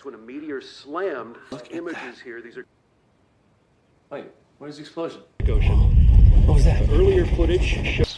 When a meteor slammed, images here, these are... Wait, what is the explosion? Ocean. What was that? Earlier footage shows...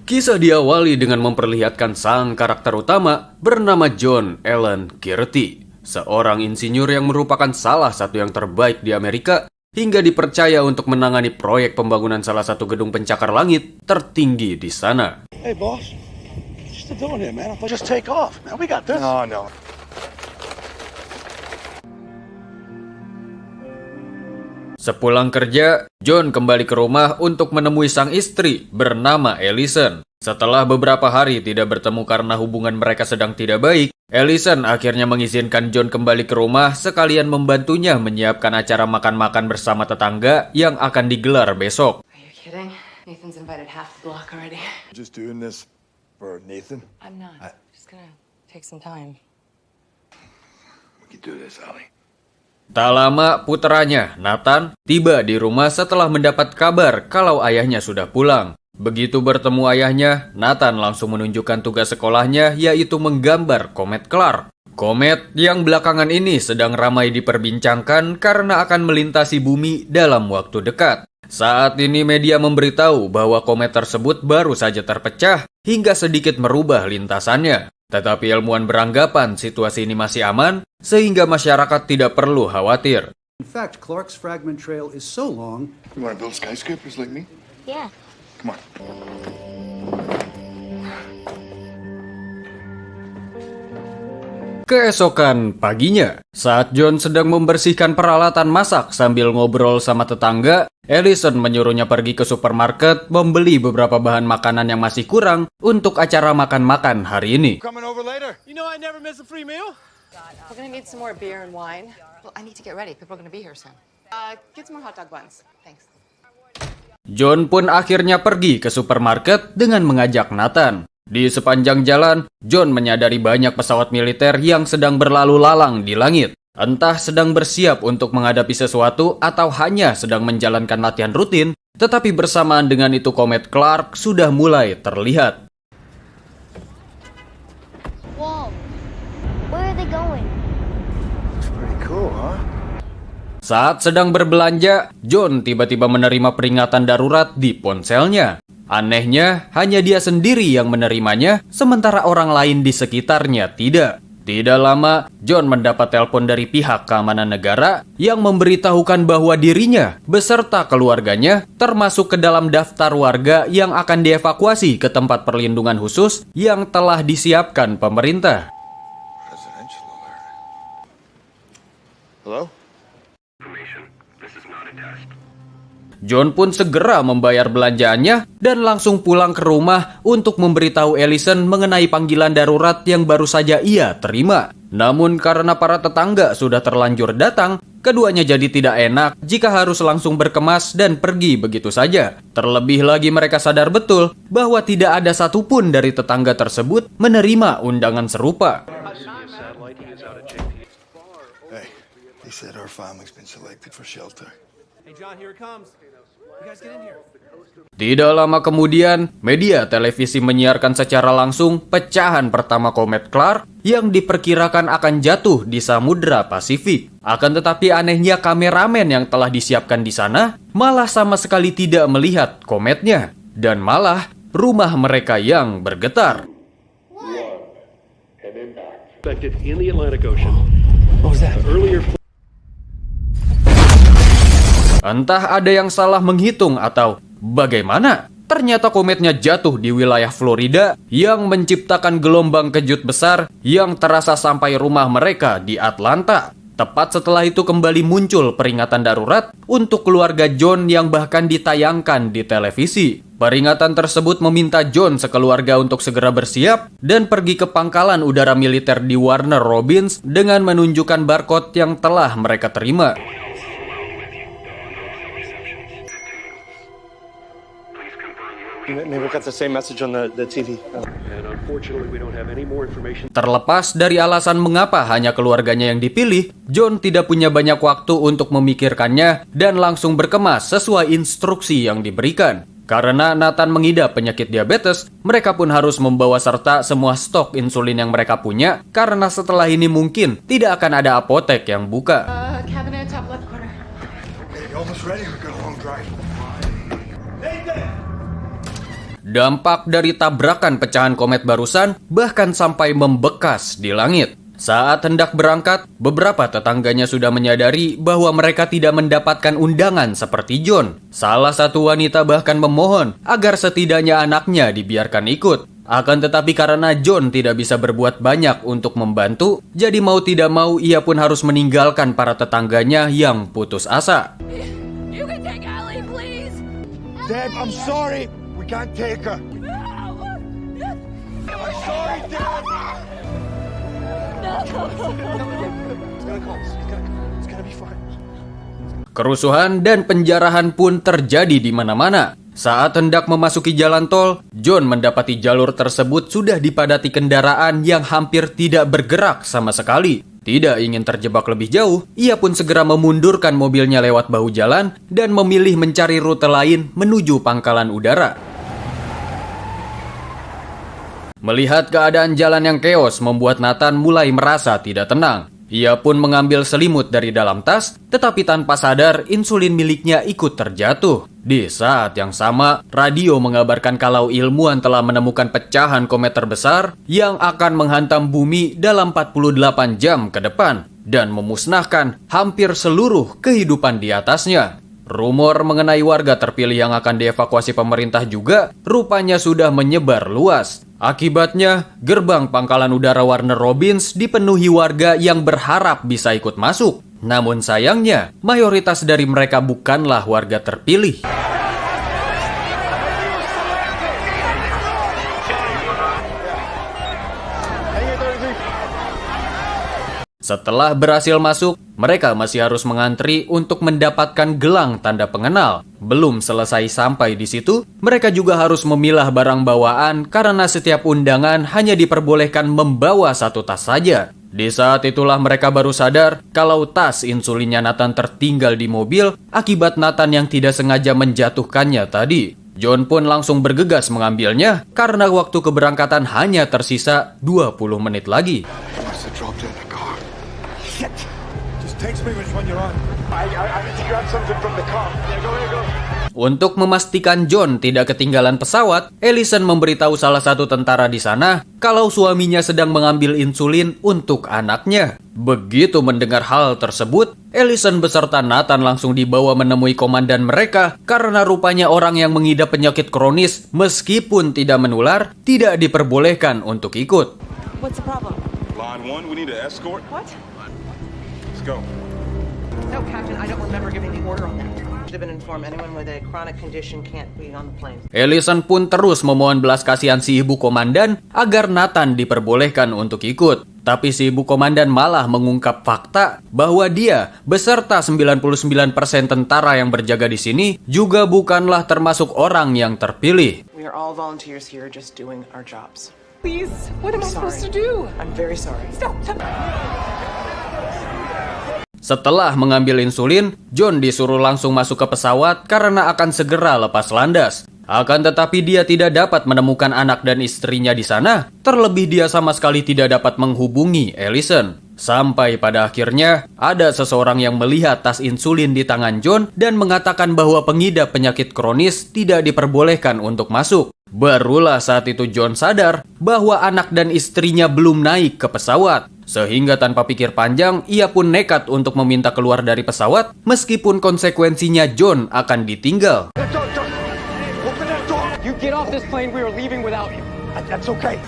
Kisah diawali dengan memperlihatkan sang karakter utama bernama John Allen Gerety, seorang insinyur yang merupakan salah satu yang terbaik di Amerika hingga dipercaya untuk menangani proyek pembangunan salah satu gedung pencakar langit tertinggi di sana. Hey boss, what you still doing here, man? Just take off, man. We got this. No. Sepulang kerja, John kembali ke rumah untuk menemui sang istri bernama Allison. Setelah beberapa hari tidak bertemu karena hubungan mereka sedang tidak baik, Allison akhirnya mengizinkan John kembali ke rumah sekalian membantunya menyiapkan acara makan-makan bersama tetangga yang akan digelar besok. Are you kidding? Nathan's invited half the block already. Just doing this for Nathan. I'm not. Just gonna take some time. We can do this, Ali. Tak lama, puteranya, Nathan, tiba di rumah setelah mendapat kabar kalau ayahnya sudah pulang. Begitu bertemu ayahnya, Nathan langsung menunjukkan tugas sekolahnya, yaitu menggambar komet Clark. Komet yang belakangan ini sedang ramai diperbincangkan karena akan melintasi bumi dalam waktu dekat. Saat ini media memberitahu bahwa komet tersebut baru saja terpecah hingga sedikit merubah lintasannya. Tetapi ilmuwan beranggapan situasi ini masih aman, sehingga masyarakat tidak perlu khawatir. In fact, Clark's fragment trail is so long. You want to build skyscrapers like me? Yeah. Come on. Keesokan paginya, saat John sedang membersihkan peralatan masak sambil ngobrol sama tetangga, Allison menyuruhnya pergi ke supermarket membeli beberapa bahan makanan yang masih kurang untuk acara makan-makan hari ini. Coming over later. You know I never miss a free meal? We're gonna need some more beer and wine. Well, I need to get ready. People are gonna be here soon. Get some more hot dog buns. Thanks. John pun akhirnya pergi ke supermarket dengan mengajak Nathan. Di sepanjang jalan, John menyadari banyak pesawat militer yang sedang berlalu lalang di langit. Entah sedang bersiap untuk menghadapi sesuatu atau hanya sedang menjalankan latihan rutin, tetapi bersamaan dengan itu komet Clark sudah mulai terlihat. Whoa. Where are they going? Looks pretty cool, huh? Saat sedang berbelanja, John tiba-tiba menerima peringatan darurat di ponselnya. Anehnya, hanya dia sendiri yang menerimanya, sementara orang lain di sekitarnya tidak. Tidak lama, John mendapat telepon dari pihak keamanan negara yang memberitahukan bahwa dirinya beserta keluarganya termasuk ke dalam daftar warga yang akan dievakuasi ke tempat perlindungan khusus yang telah disiapkan pemerintah. Presidential alert. Hello? John pun segera membayar belanjaannya dan langsung pulang ke rumah untuk memberitahu Allison mengenai panggilan darurat yang baru saja ia terima. Namun karena para tetangga sudah terlanjur datang, keduanya jadi tidak enak jika harus langsung berkemas dan pergi begitu saja. Terlebih lagi mereka sadar betul bahwa tidak ada satupun dari tetangga tersebut menerima undangan serupa. Hey, they said our family's been selected for shelter. Hey John, here it comes. You guys get in here. Tidak lama kemudian, media televisi menyiarkan secara langsung pecahan pertama komet Clark yang diperkirakan akan jatuh di Samudra Pasifik. Akan tetapi anehnya kameramen yang telah disiapkan di sana malah sama sekali tidak melihat kometnya. Dan malah rumah mereka yang bergetar. Expected in the Atlantic Ocean. What was that? Earlier... Entah ada yang salah menghitung atau bagaimana, ternyata kometnya jatuh di wilayah Florida yang menciptakan gelombang kejut besar yang terasa sampai rumah mereka di Atlanta. Tepat setelah itu kembali muncul peringatan darurat untuk keluarga John yang bahkan ditayangkan di televisi. Peringatan tersebut meminta John sekeluarga untuk segera bersiap dan pergi ke pangkalan udara militer di Warner Robins dengan menunjukkan barcode yang telah mereka terima. Maybe we got the same message on the TV. And unfortunately, we don't have any more information. Terlepas dari alasan mengapa hanya keluarganya yang dipilih, John tidak punya banyak waktu untuk memikirkannya dan langsung berkemas sesuai instruksi yang diberikan. Karena Nathan mengidap penyakit diabetes, mereka pun harus membawa serta semua stok insulin yang mereka punya, karena setelah ini mungkin tidak akan ada apotek yang buka. Cabinet, top left corner. Okay, you almost ready? We got a long drive. Dampak dari tabrakan pecahan komet barusan bahkan sampai membekas di langit. Saat hendak berangkat, beberapa tetangganya sudah menyadari bahwa mereka tidak mendapatkan undangan seperti John. Salah satu wanita bahkan memohon agar setidaknya anaknya dibiarkan ikut. Akan tetapi karena John tidak bisa berbuat banyak untuk membantu, jadi mau tidak mau ia pun harus meninggalkan para tetangganya yang putus asa. You can take Ellie, please. Deb, I'm sorry. We can't take her. I'm sorry, Deb. Kerusuhan dan penjarahan pun terjadi di mana-mana. Saat hendak memasuki jalan tol, John mendapati jalur tersebut sudah dipadati kendaraan yang hampir tidak bergerak sama sekali. Tidak ingin terjebak lebih jauh, ia pun segera memundurkan mobilnya lewat bahu jalan dan memilih mencari rute lain menuju pangkalan udara. Melihat keadaan jalan yang keos membuat Nathan mulai merasa tidak tenang. Ia pun mengambil selimut dari dalam tas, tetapi tanpa sadar insulin miliknya ikut terjatuh. Di saat yang sama, radio mengabarkan kalau ilmuwan telah menemukan pecahan komet terbesar yang akan menghantam bumi dalam 48 jam ke depan dan memusnahkan hampir seluruh kehidupan di atasnya. Rumor mengenai warga terpilih yang akan dievakuasi pemerintah juga rupanya sudah menyebar luas. Akibatnya, gerbang pangkalan udara Warner Robins dipenuhi warga yang berharap bisa ikut masuk. Namun sayangnya, mayoritas dari mereka bukanlah warga terpilih. Setelah berhasil masuk, mereka masih harus mengantri untuk mendapatkan gelang tanda pengenal. Belum selesai sampai di situ, mereka juga harus memilah barang bawaan karena setiap undangan hanya diperbolehkan membawa satu tas saja. Di saat itulah mereka baru sadar kalau tas insulinnya Nathan tertinggal di mobil akibat Nathan yang tidak sengaja menjatuhkannya tadi. John pun langsung bergegas mengambilnya karena waktu keberangkatan hanya tersisa 20 menit lagi. Untuk memastikan John tidak ketinggalan pesawat, Ellison memberitahu salah satu tentara di sana kalau suaminya sedang mengambil insulin untuk anaknya. Begitu mendengar hal tersebut, Ellison beserta Nathan langsung dibawa menemui komandan mereka karena rupanya orang yang mengidap penyakit kronis meskipun tidak menular tidak diperbolehkan untuk ikut. What's the problem? Line 1, we need an escort. What? Let's go. No, Captain, I don't remember giving the order on that. Should have been informed anyone with a chronic condition can't be on the plane. Ellison pun terus memohon belas kasihan si ibu komandan agar Nathan diperbolehkan untuk ikut. Tapi si ibu komandan malah mengungkap fakta bahwa dia beserta 99% tentara yang berjaga di sini juga bukanlah termasuk orang yang terpilih. We are all volunteers here just doing our jobs. Please, what am I supposed to do? I'm very sorry. Stop. Setelah mengambil insulin, John disuruh langsung masuk ke pesawat karena akan segera lepas landas. Akan tetapi dia tidak dapat menemukan anak dan istrinya di sana, terlebih dia sama sekali tidak dapat menghubungi Ellison. Sampai pada akhirnya, ada seseorang yang melihat tas insulin di tangan John dan mengatakan bahwa pengidap penyakit kronis tidak diperbolehkan untuk masuk. Barulah saat itu John sadar bahwa anak dan istrinya belum naik ke pesawat. Sehingga tanpa pikir panjang, ia pun nekat untuk meminta keluar dari pesawat meskipun konsekuensinya John akan ditinggal. You get off this plane, we are leaving without you. That's okay.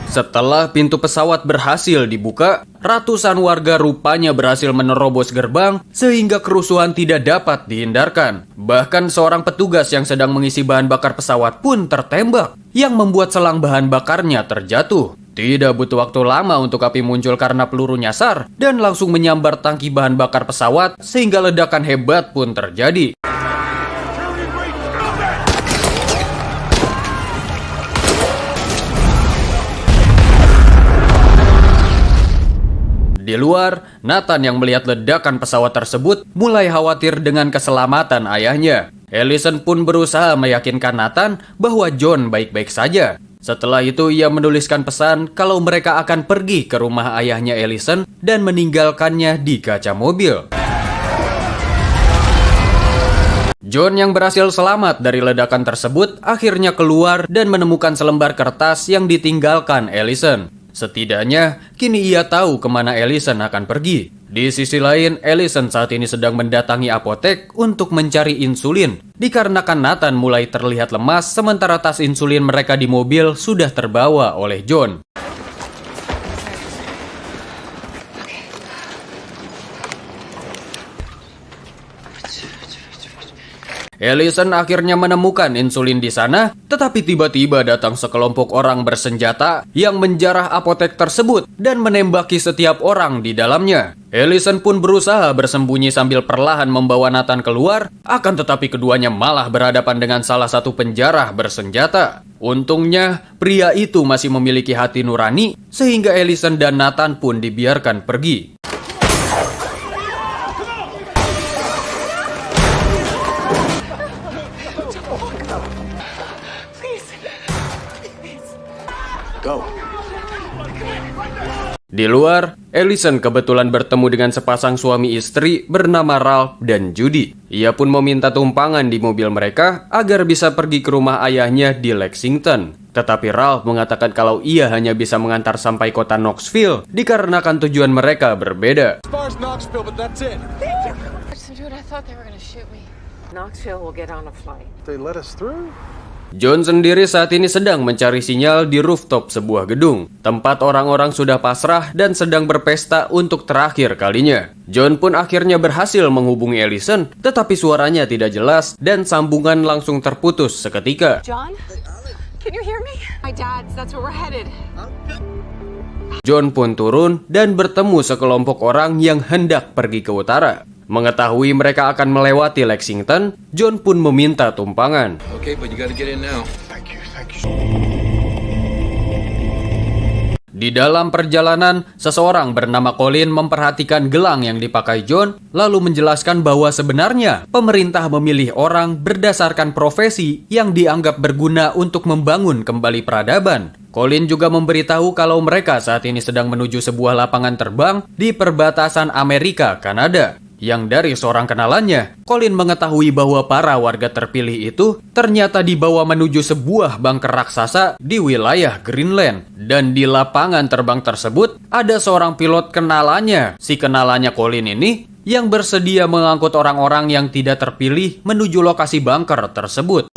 Setelah pintu pesawat berhasil dibuka, ratusan warga rupanya berhasil menerobos gerbang sehingga kerusuhan tidak dapat dihindarkan. Bahkan seorang petugas yang sedang mengisi bahan bakar pesawat pun tertembak, yang membuat selang bahan bakarnya terjatuh. Tidak butuh waktu lama untuk api muncul karena peluru nyasar dan langsung menyambar tangki bahan bakar pesawat sehingga ledakan hebat pun terjadi. Di luar, Nathan yang melihat ledakan pesawat tersebut mulai khawatir dengan keselamatan ayahnya. Ellison pun berusaha meyakinkan Nathan bahwa John baik-baik saja. Setelah itu ia menuliskan pesan kalau mereka akan pergi ke rumah ayahnya Ellison dan meninggalkannya di kaca mobil. John yang berhasil selamat dari ledakan tersebut akhirnya keluar dan menemukan selembar kertas yang ditinggalkan Ellison. Setidaknya, kini ia tahu kemana Ellison akan pergi. Di sisi lain, Ellison saat ini sedang mendatangi apotek untuk mencari insulin. Dikarenakan Nathan mulai terlihat lemas, sementara tas insulin mereka di mobil sudah terbawa oleh John. Ellison akhirnya menemukan insulin di sana, tetapi tiba-tiba datang sekelompok orang bersenjata yang menjarah apotek tersebut dan menembaki setiap orang di dalamnya. Ellison pun berusaha bersembunyi sambil perlahan membawa Nathan keluar, akan tetapi keduanya malah berhadapan dengan salah satu penjarah bersenjata. Untungnya, pria itu masih memiliki hati nurani, sehingga Ellison dan Nathan pun dibiarkan pergi. Go. Di luar, Ellison kebetulan bertemu dengan sepasang suami istri bernama Ralph dan Judy. Ia pun meminta tumpangan di mobil mereka agar bisa pergi ke rumah ayahnya di Lexington. Tetapi Ralph mengatakan kalau ia hanya bisa mengantar sampai kota Knoxville dikarenakan tujuan mereka berbeda. Dude, I thought they were gonna shoot me. Knoxville will get on a flight. They let us through? John sendiri saat ini sedang mencari sinyal di rooftop sebuah gedung. Tempat orang-orang sudah pasrah dan sedang berpesta untuk terakhir kalinya. John pun akhirnya berhasil menghubungi Ellison, tetapi suaranya tidak jelas dan sambungan langsung terputus seketika. John? Can you hear me? My dad's, that's where we're headed. John pun turun dan bertemu sekelompok orang yang hendak pergi ke utara. Mengetahui mereka akan melewati Lexington, John pun meminta tumpangan. Okay, but you gotta get in now. Thank you. Di dalam perjalanan, seseorang bernama Colin memperhatikan gelang yang dipakai John, lalu menjelaskan bahwa sebenarnya pemerintah memilih orang berdasarkan profesi yang dianggap berguna untuk membangun kembali peradaban. Colin juga memberitahu kalau mereka saat ini sedang menuju sebuah lapangan terbang di perbatasan Amerika-Kanada. Yang dari seorang kenalannya, Colin mengetahui bahwa para warga terpilih itu ternyata dibawa menuju sebuah bunker raksasa di wilayah Greenland. Dan di lapangan terbang tersebut, ada seorang pilot kenalannya. Si kenalannya Colin ini yang bersedia mengangkut orang-orang yang tidak terpilih menuju lokasi bunker tersebut.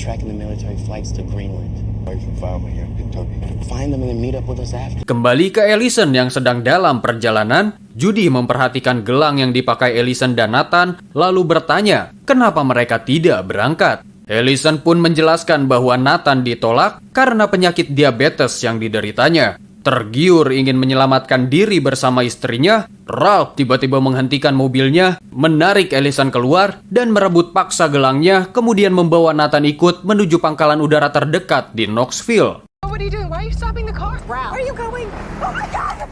Kembali ke Ellison yang sedang dalam perjalanan, Judy memperhatikan gelang yang dipakai Ellison dan Nathan, lalu bertanya kenapa mereka tidak berangkat. Ellison pun menjelaskan bahwa Nathan ditolak karena penyakit diabetes yang dideritanya. Tergiur ingin menyelamatkan diri bersama istrinya, Ralph tiba-tiba menghentikan mobilnya, menarik Ellison keluar, dan merebut paksa gelangnya, kemudian membawa Nathan ikut menuju pangkalan udara terdekat di Knoxville. What are you doing? Why are you stopping the car? Where are you going? Oh my God!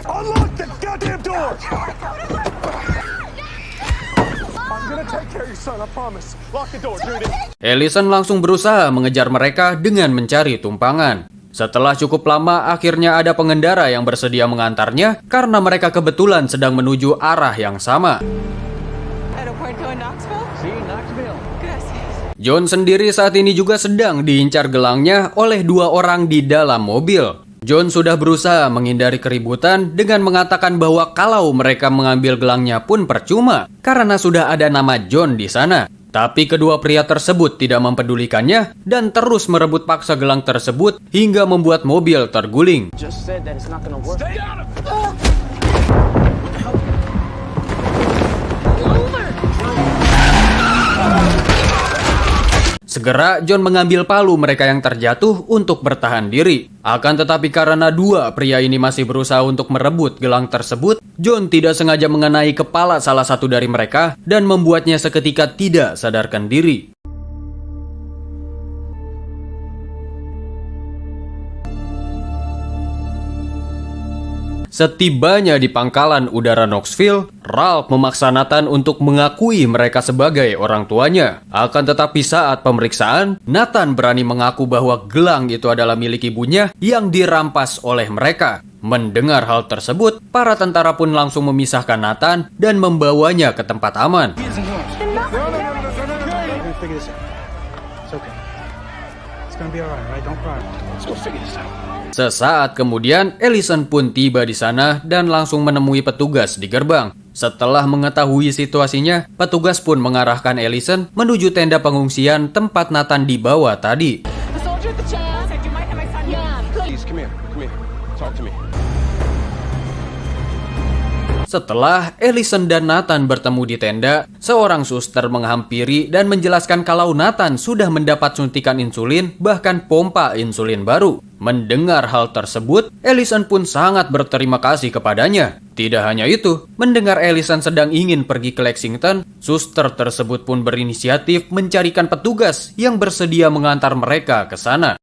Unlock the goddamn door! I'm gonna take care of your son, I promise. Lock the door, Judy. Ellison langsung berusaha mengejar mereka dengan mencari tumpangan. Setelah cukup lama, akhirnya ada pengendara yang bersedia mengantarnya karena mereka kebetulan sedang menuju arah yang sama. John sendiri saat ini juga sedang diincar gelangnya oleh dua orang di dalam mobil. John sudah berusaha menghindari keributan dengan mengatakan bahwa kalau mereka mengambil gelangnya pun percuma karena sudah ada nama John di sana. Tapi kedua pria tersebut tidak mempedulikannya dan terus merebut paksa gelang tersebut hingga membuat mobil terguling. Segera John mengambil palu mereka yang terjatuh untuk bertahan diri. Akan tetapi karena dua pria ini masih berusaha untuk merebut gelang tersebut, John tidak sengaja mengenai kepala salah satu dari mereka dan membuatnya seketika tidak sadarkan diri. Setibanya di pangkalan udara Knoxville, Ralph memaksa Nathan untuk mengakui mereka sebagai orang tuanya. Akan tetapi saat pemeriksaan, Nathan berani mengaku bahwa gelang itu adalah milik ibunya yang dirampas oleh mereka. Mendengar hal tersebut, para tentara pun langsung memisahkan Nathan dan membawanya ke tempat aman. Sesaat kemudian, Ellison pun tiba di sana dan langsung menemui petugas di gerbang. Setelah mengetahui situasinya, petugas pun mengarahkan Ellison menuju tenda pengungsian tempat Nathan dibawa tadi. The soldier at the jail said you might have my son. Yeah. Please, come here. Talk to me. Setelah Ellison dan Nathan bertemu di tenda, seorang suster menghampiri dan menjelaskan kalau Nathan sudah mendapat suntikan insulin, bahkan pompa insulin baru. Mendengar hal tersebut, Ellison pun sangat berterima kasih kepadanya. Tidak hanya itu, mendengar Ellison sedang ingin pergi ke Lexington, suster tersebut pun berinisiatif mencarikan petugas yang bersedia mengantar mereka ke sana.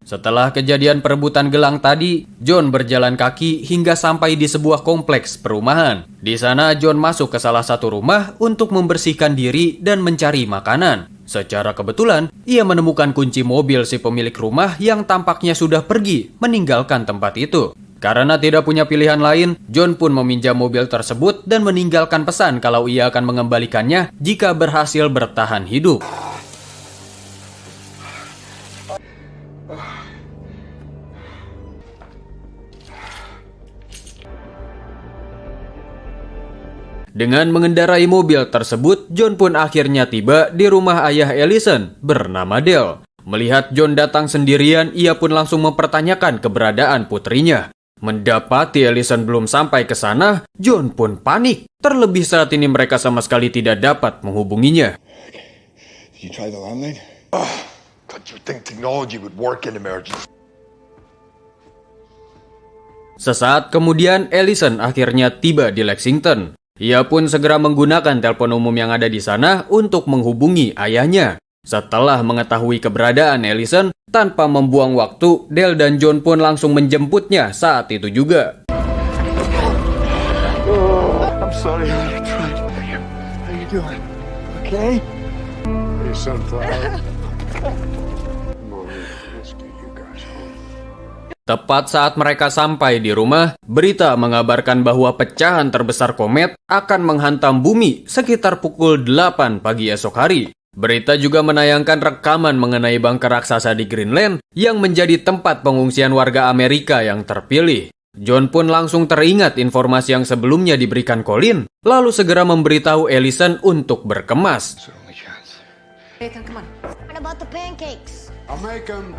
Setelah kejadian perebutan gelang tadi, John berjalan kaki hingga sampai di sebuah kompleks perumahan. Di sana, John masuk ke salah satu rumah untuk membersihkan diri dan mencari makanan. Secara kebetulan, ia menemukan kunci mobil si pemilik rumah yang tampaknya sudah pergi meninggalkan tempat itu. Karena tidak punya pilihan lain, John pun meminjam mobil tersebut dan meninggalkan pesan kalau ia akan mengembalikannya jika berhasil bertahan hidup. Dengan mengendarai mobil tersebut, John pun akhirnya tiba di rumah ayah Ellison bernama Dale. Melihat John datang sendirian, ia pun langsung mempertanyakan keberadaan putrinya. Mendapati Ellison belum sampai ke sana, John pun panik. Terlebih saat ini mereka sama sekali tidak dapat menghubunginya. Did you try the landline? God, you think technology would work in emergency? Sesaat kemudian, Ellison akhirnya tiba di Lexington. Ia pun segera menggunakan telepon umum yang ada di sana untuk menghubungi ayahnya. Setelah mengetahui keberadaan Ellison, tanpa membuang waktu, Dale dan John pun langsung menjemputnya saat itu juga. I'm sorry, I tried. How you doing? Okay? Hey, sunflower. Come on, let's get you guys home. Tepat saat mereka sampai di rumah, berita mengabarkan bahwa pecahan terbesar komet akan menghantam bumi sekitar pukul 8 pagi esok hari. Berita juga menayangkan rekaman mengenai bunker raksasa di Greenland yang menjadi tempat pengungsian warga Amerika yang terpilih. John pun langsung teringat informasi yang sebelumnya diberikan Colin, lalu segera memberitahu Ellison untuk berkemas. Nathan, come on. What about the pancakes? I'll make them.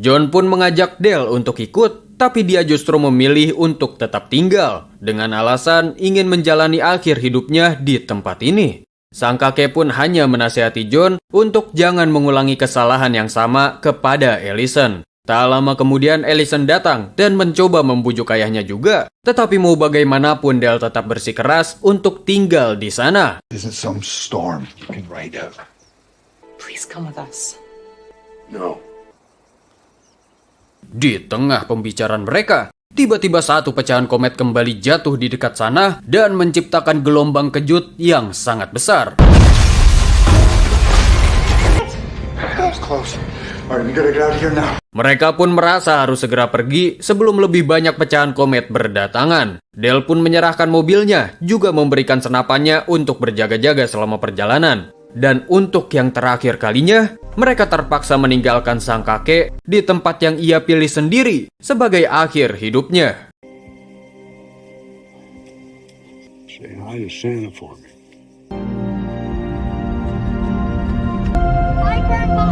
John pun mengajak Dale untuk ikut, tapi dia justru memilih untuk tetap tinggal, dengan alasan ingin menjalani akhir hidupnya di tempat ini. Sang kakek pun hanya menasihati John untuk jangan mengulangi kesalahan yang sama kepada Ellison. Tak lama kemudian Ellison datang dan mencoba membujuk ayahnya juga, tetapi mau bagaimanapun Dale tetap bersikeras untuk tinggal di sana. Isn't some storm you can ride out? Please come with us. No. Di tengah pembicaraan mereka, tiba-tiba satu pecahan komet kembali jatuh di dekat sana dan menciptakan gelombang kejut yang sangat besar. That was close. All right, we gotta get out of here now. Mereka pun merasa harus segera pergi sebelum lebih banyak pecahan komet berdatangan. Dale pun menyerahkan mobilnya, juga memberikan senapannya untuk berjaga-jaga selama perjalanan. Dan untuk yang terakhir kalinya, mereka terpaksa meninggalkan sang kakek di tempat yang ia pilih sendiri sebagai akhir hidupnya. Say hi to Santa for me. Hi, Grandpa.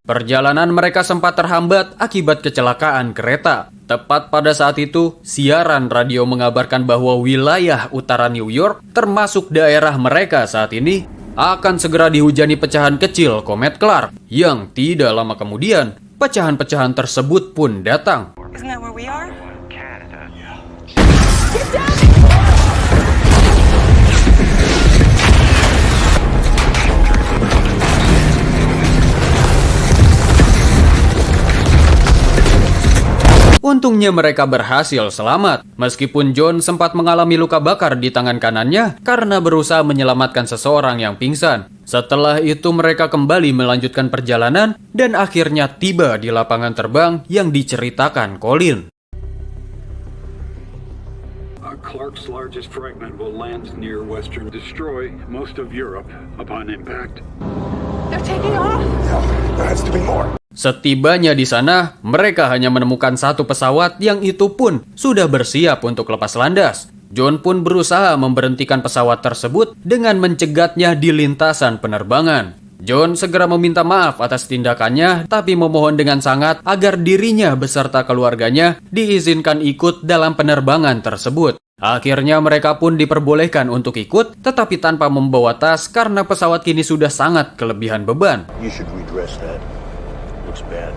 Perjalanan mereka sempat terhambat akibat kecelakaan kereta. Tepat pada saat itu, siaran radio mengabarkan bahwa wilayah utara New York, termasuk daerah mereka saat ini, akan segera dihujani pecahan kecil komet Clark. Yang tidak lama kemudian, pecahan-pecahan tersebut pun datang. Isn't that where we are? Untungnya mereka berhasil selamat, meskipun John sempat mengalami luka bakar di tangan kanannya karena berusaha menyelamatkan seseorang yang pingsan. Setelah itu mereka kembali melanjutkan perjalanan dan akhirnya tiba di lapangan terbang yang diceritakan Colin. Clark's largest fragment will land near Western, destroy most of Europe upon impact. They're taking off. There has to be more. Setibanya di sana, mereka hanya menemukan satu pesawat yang itu pun sudah bersiap untuk lepas landas. John pun berusaha memberhentikan pesawat tersebut dengan mencegatnya di lintasan penerbangan. John segera meminta maaf atas tindakannya, tapi memohon dengan sangat agar dirinya beserta keluarganya diizinkan ikut dalam penerbangan tersebut. Akhirnya mereka pun diperbolehkan untuk ikut, tetapi tanpa membawa tas karena pesawat kini sudah sangat kelebihan beban. You should redress that. Looks bad.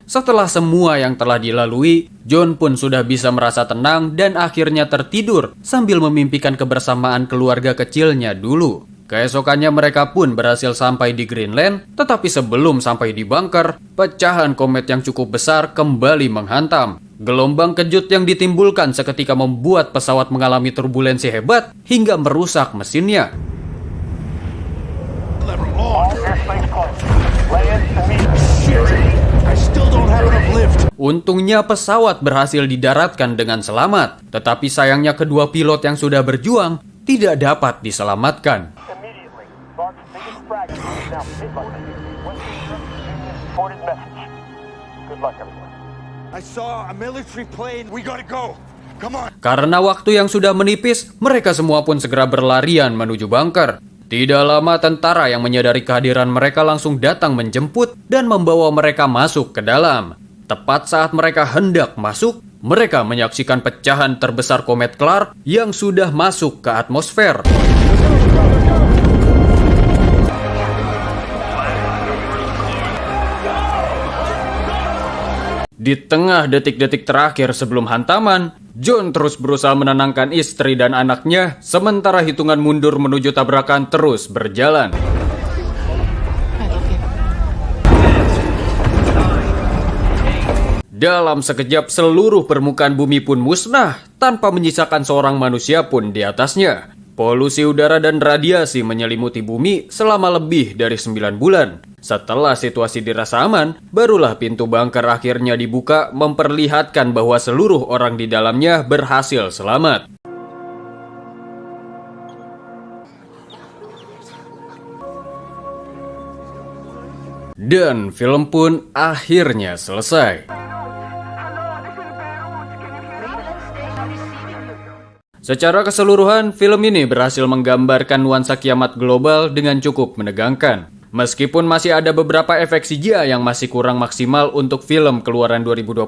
Setelah semua yang telah dilalui, John pun sudah bisa merasa tenang dan akhirnya tertidur sambil memimpikan kebersamaan keluarga kecilnya dulu. Keesokannya mereka pun berhasil sampai di Greenland, tetapi sebelum sampai di bunker, pecahan komet yang cukup besar kembali menghantam. Gelombang kejut yang ditimbulkan seketika membuat pesawat mengalami turbulensi hebat hingga merusak mesinnya. Untungnya pesawat berhasil didaratkan dengan selamat, tetapi sayangnya kedua pilot yang sudah berjuang tidak dapat diselamatkan. Karena waktu yang sudah menipis, mereka semua pun segera berlarian menuju bunker. Tidak lama tentara yang menyadari kehadiran mereka langsung datang menjemput dan membawa mereka masuk ke dalam. Tepat saat mereka hendak masuk, mereka menyaksikan pecahan terbesar komet Clark yang sudah masuk ke atmosfer. Di tengah detik-detik terakhir sebelum hantaman, John terus berusaha menenangkan istri dan anaknya, sementara hitungan mundur menuju tabrakan terus berjalan. Dalam sekejap seluruh permukaan bumi pun musnah, tanpa menyisakan seorang manusia pun di atasnya. Polusi udara dan radiasi menyelimuti bumi selama lebih dari 9 bulan. Setelah situasi dirasa aman, barulah pintu bunker akhirnya dibuka memperlihatkan bahwa seluruh orang di dalamnya berhasil selamat. Dan film pun akhirnya selesai. Secara keseluruhan, film ini berhasil menggambarkan nuansa kiamat global dengan cukup menegangkan. Meskipun masih ada beberapa efek CGI yang masih kurang maksimal untuk film keluaran 2020,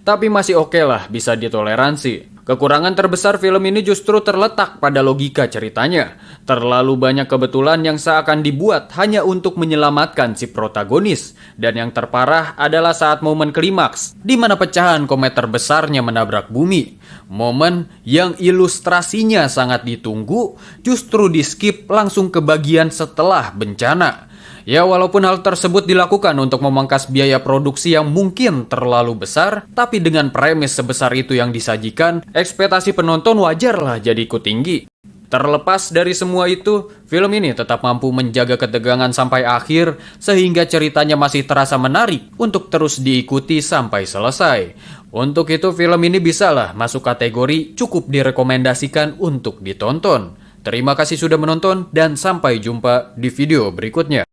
tapi masih oke lah bisa ditoleransi. Kekurangan terbesar film ini justru terletak pada logika ceritanya. Terlalu banyak kebetulan yang seakan dibuat hanya untuk menyelamatkan si protagonis. Dan yang terparah adalah saat momen klimaks, di mana pecahan komet terbesarnya menabrak bumi. Momen yang ilustrasinya sangat ditunggu, justru di-skip langsung ke bagian setelah bencana. Ya, walaupun hal tersebut dilakukan untuk memangkas biaya produksi yang mungkin terlalu besar, tapi dengan premis sebesar itu yang disajikan, ekspektasi penonton wajarlah jadi ikut tinggi. Terlepas dari semua itu, film ini tetap mampu menjaga ketegangan sampai akhir, sehingga ceritanya masih terasa menarik untuk terus diikuti sampai selesai. Untuk itu, film ini bisalah masuk kategori cukup direkomendasikan untuk ditonton. Terima kasih sudah menonton, dan sampai jumpa di video berikutnya.